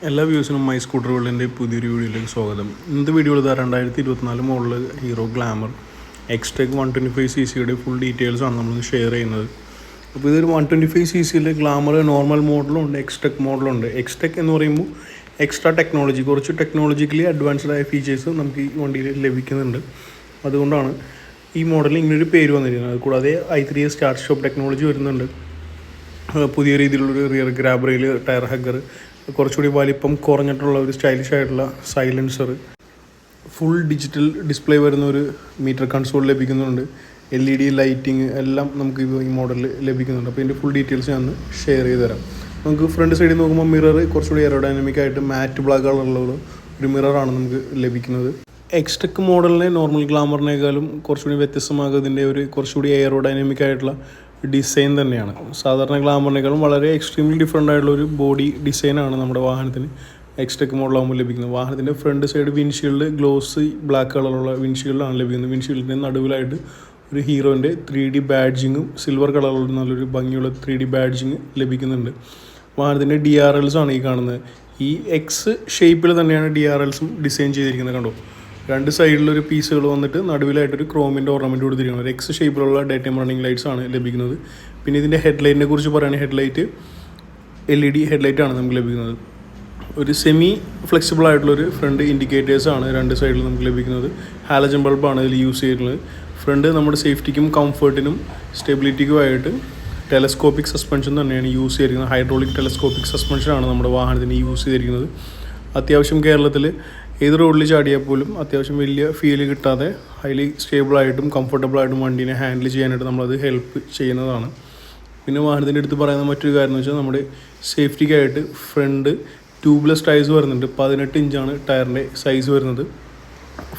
എല്ലാ വ്യൂസിനും my scooter വേൾഡിൻ്റെ പുതിയൊരു വീഡിയോയിലേക്ക് സ്വാഗതം. ഇന്നത്തെ വീഡിയോയിൽ 2024 model Hero Glamour Xtec 125cc full ഡീറ്റെയിൽസാണ് നമ്മൾ ഷെയർ ചെയ്യുന്നത്. അപ്പോൾ ഇതൊരു 125cc ഗ്ലാമർ നോർമൽ മോഡലും ഉണ്ട്, എക്സ്ടെക് മോഡലുണ്ട്. എക്സ്ടെക് എന്ന് പറയുമ്പോൾ എക്സ്ട്രാ ടെക്നോളജി, കുറച്ച് ടെക്നോളജിക്കലി അഡ്വാൻസ്ഡ് ആയ ഫീച്ചേഴ്സ് നമുക്ക് ഈ വണ്ടിയിൽ ലഭിക്കുന്നുണ്ട്. അതുകൊണ്ടാണ് ഈ മോഡലിൽ ഇങ്ങനൊരു പേര് വന്നിരിക്കുന്നത്. അതുകൂടാതെ i3 സ്റ്റാർട്ട് സ്റ്റോപ്പ് ടെക്നോളജി വരുന്നുണ്ട്. പുതിയ രീതിയിലുള്ളൊരു rear grab rail, tyre hugger, കുറച്ചുകൂടി വലിപ്പം കുറഞ്ഞിട്ടുള്ള ഒരു സ്റ്റൈലിഷ് ആയിട്ടുള്ള സൈലൻസർ, ഫുൾ ഡിജിറ്റൽ ഡിസ്പ്ലേ വരുന്ന ഒരു മീറ്റർ കൺസോൾ ലഭിക്കുന്നുണ്ട്. LED ലൈറ്റിങ് എല്ലാം നമുക്ക് ഈ മോഡലിൽ ലഭിക്കുന്നുണ്ട്. അപ്പോൾ ഇതിൻ്റെ ഫുൾ ഡീറ്റെയിൽസ് ഞാൻ ഷെയർ ചെയ്ത് തരാം. നമുക്ക് ഫ്രണ്ട് സൈഡിൽ നോക്കുമ്പോൾ മിറർ കുറച്ചുകൂടി എയറോഡൈനാമിക് ആയിട്ട് മാറ്റ് ബ്ലാക്ക് കളറുള്ള ഒരു മിററാണ് നമുക്ക് ലഭിക്കുന്നത്. എക്സ്ടെക് മോഡലിനെ നോർമൽ ഗ്ലാമറിനേക്കാളും കുറച്ചുകൂടി വ്യത്യസ്തമാകുന്നതിൻ്റെ ഒരു കുറച്ചുകൂടി എയറോഡൈനാമിക് ആയിട്ടുള്ള ഡിസൈൻ തന്നെയാണ്. സാധാരണ ഗ്ലാമറിനേക്കാളും വളരെ എക്സ്ട്രീംലി ഡിഫറെൻ്റ് ആയിട്ടുള്ള ഒരു ബോഡി ഡിസൈനാണ് നമ്മുടെ വാഹനത്തിന് എക്സ്ടെക് മോഡലാകുമ്പോൾ ലഭിക്കുന്നത്. വാഹനത്തിൻ്റെ front side windshield glossy black കളറുള്ള വിൻഷീൽഡാണ് ലഭിക്കുന്നത്. വിൻഷീൽഡിൻ്റെ നടുവിലായിട്ട് ഒരു ഹീറോൻ്റെ 3D ബാഡ്ജിങ്ങും സിൽവർ കളറുള്ള നല്ലൊരു ഭംഗിയുള്ള 3D ബാഡ്ജിങ് ലഭിക്കുന്നുണ്ട്. വാഹനത്തിൻ്റെ DRLs ആണ് ഈ കാണുന്നത്. ഈ എക്സ് ഷേപ്പിൽ തന്നെയാണ് DRLസും ഡിസൈൻ ചെയ്തിരിക്കുന്നത്. കണ്ടോ, രണ്ട് സൈഡിലൊരു പീസുകൾ വന്നിട്ട് നടുവിലായിട്ടൊരു ക്രോമിൻ്റെ ഓർണമെൻറ്റ് കൊടുത്തിരിക്കുന്നത്. ഒരു എക്സ് ഷേപ്പിലുള്ള ഡേ ടൈം റണ്ണിങ് ലൈറ്റ്സ് ആണ് ലഭിക്കുന്നത്. പിന്നെ ഇതിൻ്റെ ഹെഡ്ലൈറ്റിനെ കുറിച്ച് പറയുകയാണെങ്കിൽ ഹെഡ്ലൈറ്റ് LED ഹെഡ്ലൈറ്റാണ് നമുക്ക് ലഭിക്കുന്നത്. ഒരു സെമി ഫ്ലെക്സിബിൾ ആയിട്ടുള്ളൊരു ഫ്രണ്ട് ഇൻഡിക്കേറ്റേഴ്സാണ് രണ്ട് സൈഡിൽ നമുക്ക് ലഭിക്കുന്നത്. ഹാലജൻ ബൾബാണ് ഇതിൽ യൂസ് ചെയ്യുന്നത്. ഫ്രണ്ട് നമ്മുടെ സേഫ്റ്റിക്കും കംഫർട്ടിനും സ്റ്റെബിലിറ്റിക്കുമായിട്ട് ടെലസ്കോപ്പിക് സസ്പെൻഷൻ തന്നെയാണ് യൂസ് ചെയ്തിരിക്കുന്നത്. ഹൈഡ്രോളിക് ടെലസ്കോപ്പിക് സസ്പെൻഷനാണ് നമ്മുടെ വാഹനത്തിന് യൂസ് ചെയ്തിരിക്കുന്നത്. അത്യാവശ്യം കേരളത്തിൽ ഏത് റോഡിൽ ചാടിയാൽ പോലും അത്യാവശ്യം വലിയ ഫീൽ കിട്ടാതെ ഹൈലി സ്റ്റേബിളായിട്ടും കംഫർട്ടബിളായിട്ടും വണ്ടീനെ ഹാൻഡിൽ ചെയ്യാനായിട്ട് നമ്മളത് ഹെൽപ്പ് ചെയ്യുന്നതാണ്. പിന്നെ വാഹനത്തിൻ്റെ അടുത്ത് പറയുന്ന മറ്റൊരു കാര്യം എന്ന് വെച്ചാൽ നമ്മുടെ സേഫ്റ്റിക്കായിട്ട് ഫ്രണ്ട് ട്യൂബ്ലെസ് ടയർസ് വരുന്നുണ്ട്. 18 ഇഞ്ചാണ് ടയറിൻ്റെ സൈസ് വരുന്നത്.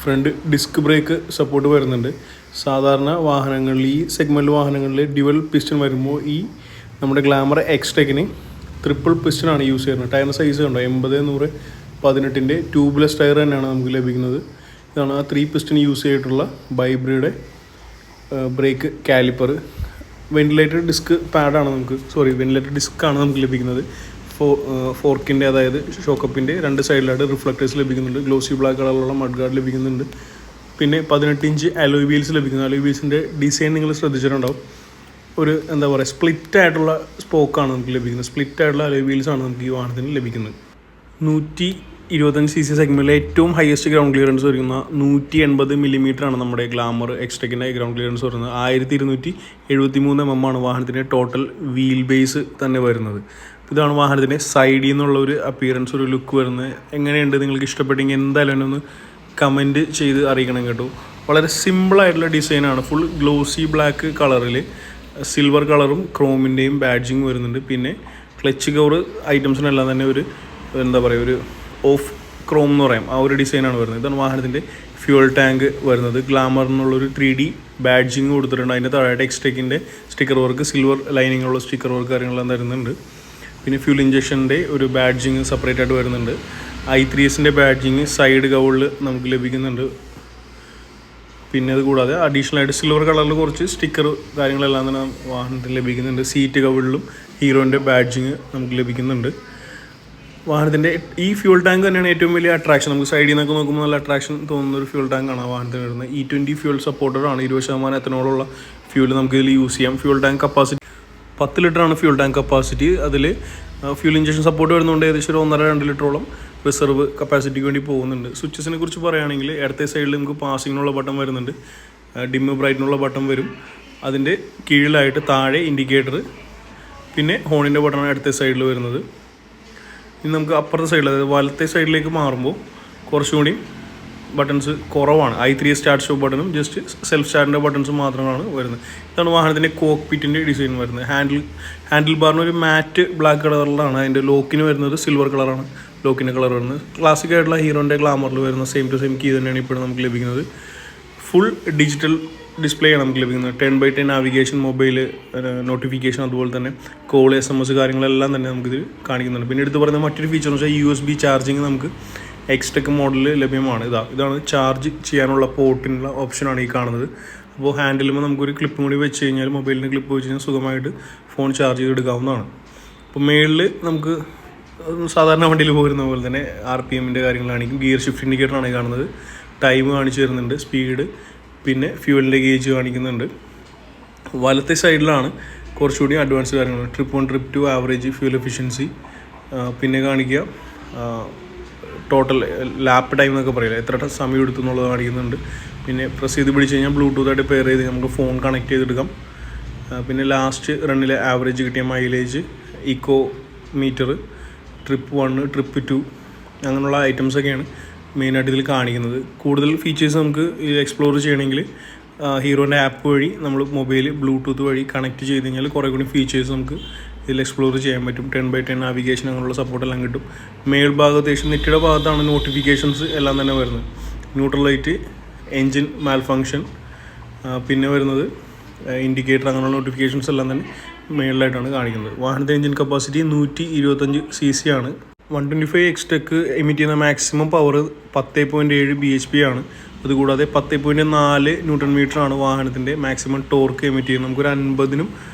ഫ്രണ്ട് ഡിസ്ക് ബ്രേക്ക് സപ്പോർട്ട് വരുന്നുണ്ട്. സാധാരണ വാഹനങ്ങളിൽ, ഈ സെഗ്മെൻറ്റ് വാഹനങ്ങളിൽ ഡ്യുവൽ പിസ്റ്റൺ വരുമ്പോൾ ഈ നമ്മുടെ ഗ്ലാമർ എക്സ്ടെക്കിന് ട്രിപ്പിൾ പിസ്റ്റനാണ് യൂസ് ചെയ്യുന്നത്. ടയറിൻ്റെ സൈസ് കണ്ടോ, 80, 100, 18 ട്യൂബ്ലെസ് ടയർ തന്നെയാണ് നമുക്ക് ലഭിക്കുന്നത്. ഇതാണ് ആ 3 പിസ്റ്റൺ യൂസ് ചെയ്തിട്ടുള്ള ബൈബ്രയുടെ ബ്രേക്ക് കാലിപ്പർ. വെന്റിലേറ്റഡ് ഡിസ്ക് പാഡാണ് വെന്റിലേറ്റഡ് ഡിസ്ക്കാണ് നമുക്ക് ലഭിക്കുന്നത്. ഫോർക്കിൻ്റെ, അതായത് ഷോക്കപ്പിൻ്റെ രണ്ട് സൈഡിലായിട്ട് റിഫ്ലക്റ്റേഴ്സ് ലഭിക്കുന്നുണ്ട്. ഗ്ലോസി ബ്ലാക്ക് കളറുള്ള മഡ് ഗാർഡ് ലഭിക്കുന്നുണ്ട്. പിന്നെ 18 ഇഞ്ച് അലോയ് വീൽസ് ലഭിക്കുന്നു. അലോയ് വീൽസിൻ്റെ ഡിസൈൻ നിങ്ങൾ ശ്രദ്ധിച്ചിട്ടുണ്ടാവും. ഒരു സ്പ്ലിറ്റ് ആയിട്ടുള്ള സ്പോക്കാണ് നമുക്ക് ലഭിക്കുന്നത്. സ്പ്ലിറ്റ് ആയിട്ടുള്ള അലോയ് വീൽസാണ് നമുക്ക് ഈ വാഹനത്തിന് ലഭിക്കുന്നത്. 125cc സെഗ്മെൻറ്റിലെ ഏറ്റവും ഹയസ്റ്റ് ഗ്രൗണ്ട് ക്ലിയറൻസ് വരുന്ന 180 mm ആണ് നമ്മുടെ ഗ്ലാമർ എക്സ്ടെക്കിൻ്റെ ഗ്രൗണ്ട് ക്ലിയറൻസ് വരുന്നത്. 1273 mm ആണ് വാഹനത്തിൻ്റെ ടോട്ടൽ വീൽ ബേസ് തന്നെ വരുന്നത്. ഇതാണ് വാഹനത്തിൻ്റെ സൈഡിൽ നിന്നുള്ള ഒരു അപ്പിയറൻസ്, ഒരു ലുക്ക് വരുന്നത്. എങ്ങനെയുണ്ട്, നിങ്ങൾക്ക് ഇഷ്ടപ്പെട്ടെങ്കിൽ എന്തായാലും എന്നെ ഒന്ന് കമൻറ്റ് ചെയ്ത് അറിയിക്കണം കേട്ടോ. വളരെ സിമ്പിളായിട്ടുള്ള ഡിസൈനാണ്. ഫുൾ ഗ്ലോസി ബ്ലാക്ക് കളറിൽ സിൽവർ കളറും ക്രോമിൻ്റെയും ബാഡ്ജിങ് വരുന്നുണ്ട്. പിന്നെ ക്ലച്ച് കവർ ഐറ്റംസിനെല്ലാം തന്നെ ഒരു ഒരു ഓഫ് ക്രോം എന്ന് പറയാം, ആ ഒരു ഡിസൈനാണ് വരുന്നത്. ഇതാണ് വാഹനത്തിൻ്റെ ഫ്യൂൽ ടാങ്ക് വരുന്നത്. ഗ്ലാമർ എന്നുള്ളൊരു 3D ബാഡ്ജിങ് കൊടുത്തിട്ടുണ്ട്. അതിൻ്റെ താഴെ എക്സ്ടെക്കിൻ്റെ സ്റ്റിക്കർ വർക്ക്, സിൽവർ ലൈനിങ്ങുള്ള സ്റ്റിക്കർ വർക്ക് കാര്യങ്ങളെല്ലാം തരുന്നുണ്ട്. പിന്നെ ഫ്യൂൽ ഇഞ്ചക്ഷൻ്റെ ഒരു ബാഡ്ജിങ് സെപ്പറേറ്റ് ആയിട്ട് വരുന്നുണ്ട്. i3 ബാഡ്ജിങ് സൈഡ് കവറിൽ നമുക്ക് ലഭിക്കുന്നുണ്ട്. പിന്നെ അത് കൂടാതെ അഡീഷണൽ ആയിട്ട് സിൽവർ കളറിൽ കുറച്ച് സ്റ്റിക്കർ കാര്യങ്ങളെല്ലാം തന്നെ വാഹനത്തിൽ ലഭിക്കുന്നുണ്ട്. സീറ്റ് കവറിലും ഹീറോൻ്റെ ബാഡ്ജിങ് നമുക്ക് ലഭിക്കുന്നുണ്ട്. വാഹനത്തിൻ്റെ ഈ ഫ്യൂൾ ടാങ്ക് തന്നെയാണ് ഏറ്റവും വലിയ അട്രാക്ഷൻ. നമുക്ക് സൈഡിൽ നിന്നൊക്കെ നോക്കുമ്പോൾ നല്ല അട്രാക്ഷൻ തോന്നുന്ന ഒരു ഫ്യൂൾ ടാങ്കാണ് ആ വാഹനത്തിന് വരുന്നത്. E20 fuel സപ്പോർട്ടറാണ്. 20% എത്തനോളുള്ള ഫ്യൂൽ നമുക്ക് ഇതിൽ യൂസ് ചെയ്യാം. ഫ്യൂൾ ടാങ്ക് കപ്പാസിറ്റി 10 ലിറ്ററാണ് ഫ്യൂൾ ടാങ്ക് കപ്പാസിറ്റി. അതിൽ ഫ്യൂൽ ഇഞ്ചക്ഷൻ സപ്പോർട്ട് വരുന്നതുകൊണ്ട് ഏകദേശം ഒരു 1.5-2 ലിറ്ററോളം റിസർവ് കപ്പാസിറ്റിക്ക് വേണ്ടി പോകുന്നുണ്ട്. സ്വിച്ചസിനെ കുറിച്ച് പറയുകയാണെങ്കിൽ ഇടത്തെ സൈഡിൽ നമുക്ക് പാസിങ്ങിനുള്ള ബട്ടൺ വരുന്നുണ്ട്, ഡിമ്മ് ബ്രൈറ്റിനുള്ള ബട്ടൺ വരും. അതിൻ്റെ കീഴിലായിട്ട് താഴെ ഇൻഡിക്കേറ്റർ, പിന്നെ ഹോണിൻ്റെ ബട്ടണാണ് ഇടത്തെ സൈഡിൽ വരുന്നത്. ഇനി നമുക്ക് അപ്പുറത്തെ സൈഡിൽ, അതായത് വലത്തെ സൈഡിലേക്ക് മാറുമ്പോൾ കുറച്ചുകൂടി ബട്ടൺസ് കുറവാണ്. i3 സ്റ്റാർട്ട് സ്റ്റോപ്പ് ബട്ടണും ജസ്റ്റ് സെൽഫ് സ്റ്റാർട്ടിൻ്റെ ബട്ടൺസും മാത്രമാണ് വരുന്നത്. ഇതാണ് വാഹനത്തിൻ്റെ കോക്ക്പിറ്റിൻ്റെ ഡിസൈൻ വരുന്നത്. ഹാൻഡിൽ ബാറിന് ഒരു മാറ്റ് ബ്ലാക്ക് കളറിലാണ്. അതിൻ്റെ ലോക്കിന് വരുന്നത് സിൽവർ കളറാണ്. ലോക്കിൻ്റെ കളർ വരുന്നത് ക്ലാസിക് ആയിട്ടുള്ള ഹീറോൻ്റെ ഗ്ലാമറിൽ വരുന്ന സെയിം ടു സെയിം കീ തന്നെയാണ് ഇപ്പോഴും നമുക്ക് ലഭിക്കുന്നത്. ഫുൾ ഡിജിറ്റൽ ഡിസ്പ്ലേ ആണ് നമുക്ക് ലഭിക്കുന്നത്. 10/10 നാവിഗേഷൻ, മൊബൈൽ നോട്ടിഫിക്കേഷൻ, അതുപോലെ തന്നെ കോൾ, SMS കാര്യങ്ങളെല്ലാം തന്നെ നമുക്കിത് കാണിക്കുന്നുണ്ട്. പിന്നെ എടുത്ത് പറയുന്ന മറ്റൊരു ഫീച്ചർ എന്ന് വെച്ചാൽ USB ചാർജിങ് നമുക്ക് എക്സ്ടെക് മോഡലിൽ ലഭ്യമാണ്. ഇതാണ് ചാർജ് ചെയ്യാനുള്ള പോർട്ടിനുള്ള ഓപ്ഷനാണ് ഈ കാണുന്നത്. അപ്പോൾ ഹാൻഡിലുമ്പോൾ നമുക്കൊരു ക്ലിപ്പും കൂടി വെച്ച് കഴിഞ്ഞാൽ, മൊബൈലിൻ്റെ ക്ലിപ്പ് വെച്ച് കഴിഞ്ഞാൽ സുഖമായിട്ട് ഫോൺ ചാർജ് ചെയ്തെടുക്കാവുന്നതാണ്. അപ്പോൾ മേളിൽ നമുക്ക് സാധാരണ വണ്ടിയിൽ പോരുന്ന പോലെ തന്നെ RPMൻ്റെ കാര്യങ്ങൾ കാണിക്കും. ഗിയർ ഷിഫ്റ്റ് ഇൻഡിക്കേറ്ററാണ് കാണുന്നത്. ടൈം കാണിച്ചു തരുന്നുണ്ട്, സ്പീഡ്, പിന്നെ ഫ്യൂവലിൻ്റെ ഗേജ് കാണിക്കുന്നുണ്ട്. വലത്തെ സൈഡിലാണ് കുറച്ചുകൂടി അഡ്വാൻസ് കാര്യങ്ങൾ, trip 1 trip 2 average fuel efficiency, പിന്നെ കാണിക്കുക ടോട്ടൽ ലാപ്പ് ടൈം എന്നൊക്കെ പറയില്ല, എത്ര സമയം എടുത്തു എന്നുള്ളത് കാണിക്കുന്നുണ്ട്. പിന്നെ പ്രസ് ചെയ്ത് പിടിച്ച് കഴിഞ്ഞാൽ ബ്ലൂടൂത്തായിട്ട് പെയർ ചെയ്ത് നമുക്ക് ഫോൺ കണക്ട് ചെയ്തെടുക്കാം. പിന്നെ ലാസ്റ്റ് റണ്ണിലെ ആവറേജ് കിട്ടിയ mileage, eco meter, trip 1 trip 2 അങ്ങനെയുള്ള ഐറ്റംസൊക്കെയാണ് മെയിനായിട്ട് ഇതിൽ കാണിക്കുന്നത്. കൂടുതൽ ഫീച്ചേഴ്സ് നമുക്ക് എക്സ്പ്ലോർ ചെയ്യണമെങ്കിൽ ഹീറോൻ്റെ ആപ്പ് വഴി നമ്മൾ മൊബൈൽ ബ്ലൂടൂത്ത് വഴി കണക്ട് ചെയ്ത് കഴിഞ്ഞാൽ കുറേ കൂടി ഫീച്ചേഴ്സ് നമുക്ക് ഇതിൽ എക്സ്പ്ലോർ ചെയ്യാൻ പറ്റും. 10x10 നാവിഗേഷൻ അങ്ങനെയുള്ള സപ്പോർട്ടെല്ലാം കിട്ടും. മേൽഭാഗത്ത് നെറ്റിയുടെ ഭാഗത്താണ് നോട്ടിഫിക്കേഷൻസ് എല്ലാം തന്നെ വരുന്നത്. ന്യൂട്രൽ ലൈറ്റ്, എൻജിൻ മാൽ ഫങ്ഷൻ, പിന്നെ വരുന്നത് ഇൻഡിക്കേറ്റർ, അങ്ങനെയുള്ള നോട്ടിഫിക്കേഷൻസ് എല്ലാം തന്നെ മേളിലായിട്ടാണ് കാണിക്കുന്നത്. വാഹനത്തിൻ്റെ എൻജിൻ കപ്പാസിറ്റി 125 cc ആണ്. 125 എക്സ്റ്റെക്ക് എമിറ്റ് ചെയ്യുന്ന മാക്സിമം പവർ 10.7 bhp ആണ്. അതുകൂടാതെ 10.4 Nm ആണ് വാഹനത്തിൻ്റെ മാക്സിമം ടോർക്ക് എമിറ്റ് ചെയ്യുന്നത്. നമുക്കൊരു 50-നും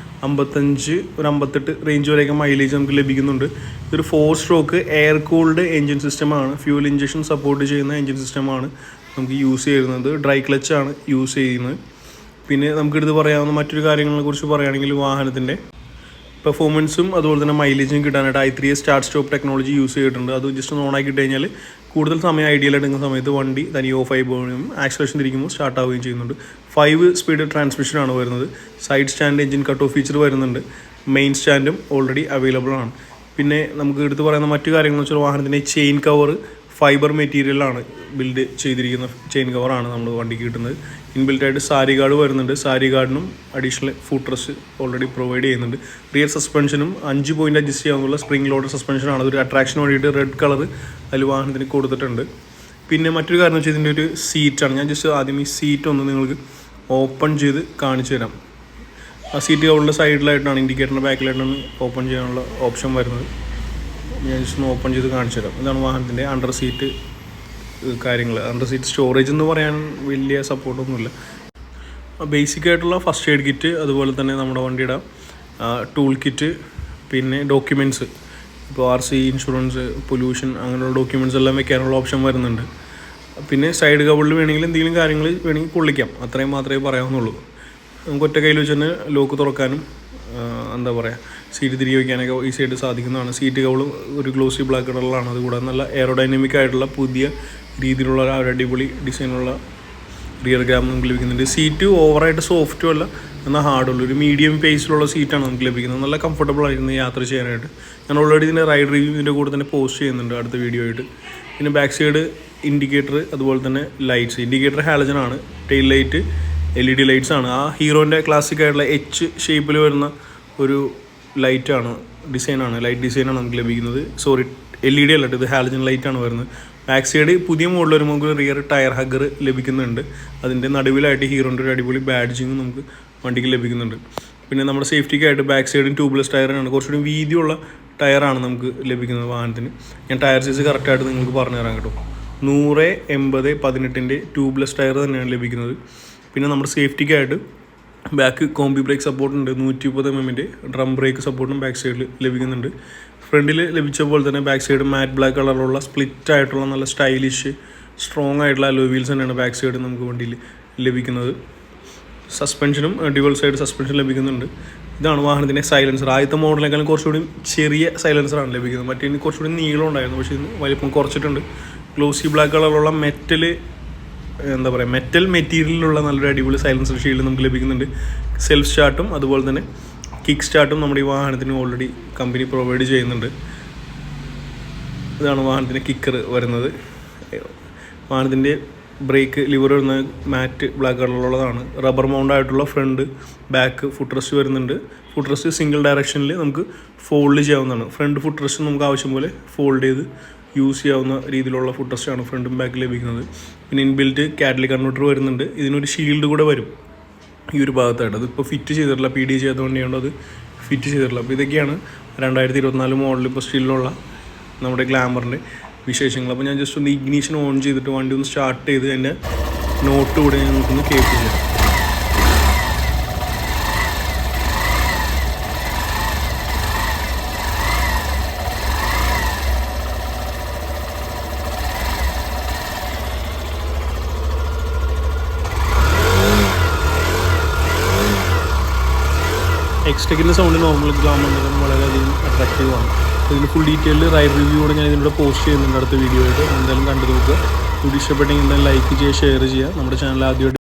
55, ഒരു 58 റേഞ്ച് വരെയൊക്കെ മൈലേജ് നമുക്ക് ലഭിക്കുന്നുണ്ട്. ഇതൊരു 4 സ്ട്രോക്ക് എയർ കൂൾഡ് എൻജിൻ സിസ്റ്റമാണ്. ഫ്യൂൽ ഇഞ്ചക്ഷൻ സപ്പോർട്ട് ചെയ്യുന്ന എൻജിൻ സിസ്റ്റമാണ് നമുക്ക് യൂസ് ചെയ്യുന്നത്. ഡ്രൈ ക്ലച്ചാണ് യൂസ് ചെയ്യുന്നത്. പിന്നെ നമുക്കെടുത്ത് പറയാവുന്ന മറ്റൊരു കാര്യങ്ങളെക്കുറിച്ച് പറയുകയാണെങ്കിൽ വാഹനത്തിൻ്റെ പെർഫോമൻസും അതുപോലെ തന്നെ മൈലേജും കിട്ടാനായിട്ട് i3s start stop technology use ചെയ്തിട്ടുണ്ട്. അത് ജസ്റ്റ് ഒന്ന് ഓണാക്കി ഇട്ട് കഴിഞ്ഞാൽ കൂടുതൽ സമയം ഐഡിയൽ എടുക്കുന്ന സമയത്ത് വണ്ടി തനിയെ ഓഫ് ആയി പോവുകയും ആക്സലേഷൻ തിരിക്കുമ്പോൾ സ്റ്റാർട്ട് ആവുകയും ചെയ്യുന്നുണ്ട്. 5 സ്പീഡ് ട്രാൻസ്മിഷനാണ് വരുന്നത്. Side stand engine cut off feature വരുന്നുണ്ട്. മെയിൻ സ്റ്റാൻഡും ഓൾറെഡി അവൈലബിൾ ആണ്. പിന്നെ നമുക്ക് എടുത്ത് പറയുന്ന മറ്റു കാര്യങ്ങളെന്ന് വെച്ചാൽ വാഹനത്തിൻ്റെ ചെയിൻ കവർ ഫൈബർ മെറ്റീരിയലാണ് ബിൽഡ് ചെയ്തിരിക്കുന്ന ചെയിൻ കവറാണ് നമ്മൾ വണ്ടിക്ക് കിട്ടുന്നത്. ഇൻബിൽറ്റായിട്ട് സാരി ഗാർഡ് വരുന്നുണ്ട്. സാരി ഗാർഡിനും additional foot rest already provide ചെയ്യുന്നുണ്ട്. റിയർ സസ്പെൻഷനും 5 പോയിൻ്റ് അഡ്ജസ്റ്റ് ചെയ്യാവുന്ന സ്പ്രിംഗ് ലോഡർ സസ്പെൻഷനാണ്. അതൊരു അട്രാക്ഷൻ വേണ്ടിയിട്ട് റെഡ് കളർ അതിൽ വാഹനത്തിന് കൊടുത്തിട്ടുണ്ട്. പിന്നെ മറ്റൊരു കാരണം വെച്ചാൽ ഇതിൻ്റെ ഒരു സീറ്റാണ്. ഞാൻ ജസ്റ്റ് ആദ്യം ഈ സീറ്റ് ഒന്ന് നിങ്ങൾക്ക് ഓപ്പൺ ചെയ്ത് കാണിച്ചു തരാം. ആ സീറ്റ് കവറിൻ്റെ സൈഡിലായിട്ടാണ്, ഇൻഡിക്കേറ്ററിൻ്റെ ബാക്കിലായിട്ടാണ് ഓപ്പൺ ചെയ്യാനുള്ള ഓപ്ഷൻ വരുന്നത്. ഞാൻ ജസ്റ്റ് ഒന്ന് ഓപ്പൺ ചെയ്ത് കാണിച്ചു തരാം. ഇതാണ് വാഹനത്തിൻ്റെ അണ്ടർ സീറ്റ് കാര്യങ്ങൾ. അണ്ടർ സീറ്റ് സ്റ്റോറേജ് എന്ന് പറയാൻ വലിയ സപ്പോർട്ടൊന്നുമില്ല. ബേസിക്കായിട്ടുള്ള ഫസ്റ്റ് എയ്ഡ് കിറ്റ്, അതുപോലെ തന്നെ നമ്മുടെ വണ്ടിയുടെ ടൂൾ കിറ്റ്, പിന്നെ ഡോക്യുമെൻറ്റ്സ്, ഇപ്പോൾ RC, ഇൻഷുറൻസ്, പൊല്യൂഷൻ അങ്ങനെയുള്ള ഡോക്യുമെൻറ്റ്സ് എല്ലാം വെക്കാനുള്ള ഓപ്ഷൻ വരുന്നുണ്ട്. പിന്നെ സൈഡ് കവറിൽ വേണമെങ്കിൽ എന്തെങ്കിലും കാര്യങ്ങൾ വേണമെങ്കിൽ കൊള്ളിക്കാം, അത്രയും മാത്രമേ പറയാവുന്നുള്ളൂ. നമുക്ക് ഒറ്റ കയ്യിൽ വെച്ച് തന്നെ ലോക്ക് തുറക്കാനും എന്താ പറയുക സീറ്റ് തിരികെ വയ്ക്കാനൊക്കെ ഈസി ആയിട്ട് സാധിക്കുന്നതാണ്. സീറ്റ് കവളും ഒരു ഗ്ലോസി ബ്ലാക്ക് കളറിലാണ്. അതുകൂടാതെ നല്ല എയറോഡൈനാമിക് ആയിട്ടുള്ള പുതിയ രീതിയിലുള്ള ഒരു അടിപൊളി ഡിസൈനുള്ള റിയർ ഗ്രാം നമുക്ക് ലഭിക്കുന്നുണ്ട്. സീറ്റ് ഓവറായിട്ട് സോഫ്റ്റും അല്ല എന്നാൽ ഹാർഡുള്ള ഒരു മീഡിയം പേസിലുള്ള സീറ്റാണ് നമുക്ക് ലഭിക്കുന്നത്. നല്ല കംഫർട്ടബിൾ ആയിരുന്നു യാത്ര ചെയ്യാനായിട്ട്. ഞാൻ ഓൾറെഡി ഇതിൻ്റെ റൈഡ് റിവ്യൂ ഇതിൻ്റെ കൂടെ തന്നെ പോസ്റ്റ് ചെയ്യുന്നുണ്ട് അടുത്ത വീഡിയോ ആയിട്ട്. പിന്നെ ബാക്ക് സൈഡ് ഇൻഡിക്കേറ്റർ, അതുപോലെ തന്നെ ലൈറ്റ്സ്. ഇൻഡിക്കേറ്റർ ഹാലജൻ ആണ്. ടെയിൽ ലൈറ്റ് LED ലൈറ്റ്സ് ആണ്. ആ ഹീറോൻ്റെ ക്ലാസിക് ആയിട്ടുള്ള H ഷേപ്പിൽ വരുന്ന ഒരു ലൈറ്റാണ്, ഡിസൈനാണ്, ലൈറ്റ് ഡിസൈനാണ് നമുക്ക് ലഭിക്കുന്നത്. സോറി, LED അല്ല, ഇത് ഹാലജൻ ലൈറ്റാണ് വരുന്നത്. ബാക്ക് സൈഡ് പുതിയ മോഡൽ വരുമ്പോൾ നമുക്ക് റിയർ ടയർ ഹഗ്ഗർ ലഭിക്കുന്നുണ്ട്. അതിൻ്റെ നടുവിലായിട്ട് ഹീറോൻ്റെ ഒരു അടിപൊളി ബാഡ്ജിങ് നമുക്ക് വണ്ടിക്ക് ലഭിക്കുന്നുണ്ട്. പിന്നെ നമ്മുടെ സേഫ്റ്റിക്കായിട്ട് ബാക്ക് സൈഡിൽ ട്യൂബ്ലെസ് ടയറാണ്, കുറച്ചുകൂടി വീതിയുള്ള ടയറാണ് നമുക്ക് ലഭിക്കുന്നത് വാഹനത്തിന്. ഞാൻ ടയർ സൈസ് കറക്റ്റായിട്ട് നിങ്ങൾക്ക് പറഞ്ഞു തരാം കേട്ടോ. 100/80/18 ട്യൂബ്ലെസ് ടയർ തന്നെയാണ് ലഭിക്കുന്നത്. പിന്നെ നമ്മുടെ സേഫ്റ്റിക്കായിട്ട് ബാക്ക് കോംബി ബ്രേക്ക് സപ്പോർട്ടുണ്ട്. 130 mm ഡ്രം ബ്രേക്ക് സപ്പോർട്ടും ബാക്ക് സൈഡിൽ ലഭിക്കുന്നുണ്ട്. ഫ്രണ്ടിൽ ലഭിച്ച പോലെ തന്നെ ബാക്ക് സൈഡ് മാറ്റ് ബ്ലാക്ക് കളറുള്ള സ്പ്ലിറ്റ് ആയിട്ടുള്ള നല്ല സ്റ്റൈലിഷ് സ്ട്രോങ് ആയിട്ടുള്ള അലോയ് വീൽസ് തന്നെയാണ് ബാക്ക് സൈഡ് നമുക്ക് വണ്ടിയിൽ ലഭിക്കുന്നത്. സസ്പെൻഷനും ഡ്യുവൽ സൈഡ് സസ്പെൻഷൻ ലഭിക്കുന്നുണ്ട്. ഇതാണ് വാഹനത്തിൻ്റെ സൈലൻസർ. ആദ്യത്തെ മോഡലിനേക്കാളും കുറച്ചുകൂടി ചെറിയ സൈലൻസറാണ് ലഭിക്കുന്നത്. മറ്റേ കുറച്ചുകൂടി നീളം ഉണ്ടായിരുന്നു, പക്ഷേ ഇന്ന് വലിപ്പം കുറച്ചിട്ടുണ്ട്. ഗ്ലോസി ബ്ലാക്ക് കളറുള്ള മെറ്റൽ മെറ്റീരിയലിലുള്ള നല്ലൊരു അടിപൊളി സൈലൻസർ ഷീൽഡ് നമുക്ക് ലഭിക്കുന്നുണ്ട്. സെൽഫ് സ്റ്റാർട്ടും അതുപോലെ തന്നെ കിക്ക് സ്റ്റാർട്ടും നമ്മുടെ ഈ വാഹനത്തിന് ഓൾറെഡി കമ്പനി പ്രൊവൈഡ് ചെയ്യുന്നുണ്ട്. ഇതാണ് വാഹനത്തിൻ്റെ കിക്കർ വരുന്നത്. വാഹനത്തിൻ്റെ ബ്രേക്ക് ലിവർ വരുന്ന മാറ്റ് ബ്ലാക്ക് കളറുള്ളതാണ്. റബ്ബർ മൗണ്ട് ആയിട്ടുള്ള ഫ്രണ്ട് ബാക്ക് ഫുഡ് റെസ്റ്റ് വരുന്നുണ്ട്. ഫുഡ് റെസ്റ്റ് സിംഗിൾ ഡയറക്ഷനിൽ നമുക്ക് ഫോൾഡ് ചെയ്യാവുന്നതാണ്. ഫ്രണ്ട് ഫുഡ് റെസ്റ്റ് നമുക്ക് ആവശ്യം പോലെ ഫോൾഡ് ചെയ്ത് യൂസ് ചെയ്യാവുന്ന രീതിയിലുള്ള ഫുഡ് റെസ്റ്റാണ് ഫ്രണ്ടും ബാക്കിൽ ലഭിക്കുന്നത്. പിന്നെ ഇൻബിൽറ്റ് കാറ്റലിക് കൺവെർട്ടർ വരുന്നുണ്ട്. ഇതിനൊരു ഷീൽഡ് കൂടെ വരും ഈ ഒരു ഭാഗത്തായിട്ട്. അതിപ്പോൾ ഫിറ്റ് ചെയ്തിട്ടില്ല, PD ചെയ്ത വണ്ടിയുണ്ട്, അത് ഫിറ്റ് ചെയ്തിട്ടില്ല. അപ്പോൾ ഇതൊക്കെയാണ് 2024 മോഡൽ ഇപ്പോൾ സ്റ്റിലുള്ള നമ്മുടെ ഗ്ലാമറിൻ്റെ വിശേഷങ്ങൾ. അപ്പോൾ ഞാൻ ജസ്റ്റ് ഒന്ന് ഇഗ്നീഷൻ ഓൺ ചെയ്തിട്ട് വണ്ടി ഒന്ന് സ്റ്റാർട്ട് ചെയ്ത് എൻ്റെ നോട്ട് കൂടെ നമുക്കൊന്ന് കേൾപ്പിച്ചു തരാം. എക്സ്ടെക്കിൻ്റെ സൗണ്ട് നോർമൽ ഗ്ലാമറിനൊക്കെ വളരെയധികം അട്രാക്റ്റീവാണ്. ഇതിന് ഫുൾ ഡീറ്റെയിൽഡ് റൈഡ് റിവ്യൂ കൂടെ ഞാൻ ഇതിലൂടെ പോസ്റ്റ് ചെയ്യുന്നുണ്ട് അടുത്ത വീഡിയോ ആയിട്ട്. എന്തായാലും കണ്ടു നോക്കുക. വീഡിയോ ഇഷ്ടപ്പെട്ടെങ്കിൽ എന്തായാലും ലൈക്ക് ചെയ്യുക, ഷെയർ ചെയ്യുക. നമ്മുടെ ചാനൽ ആദ്യമായിട്ട്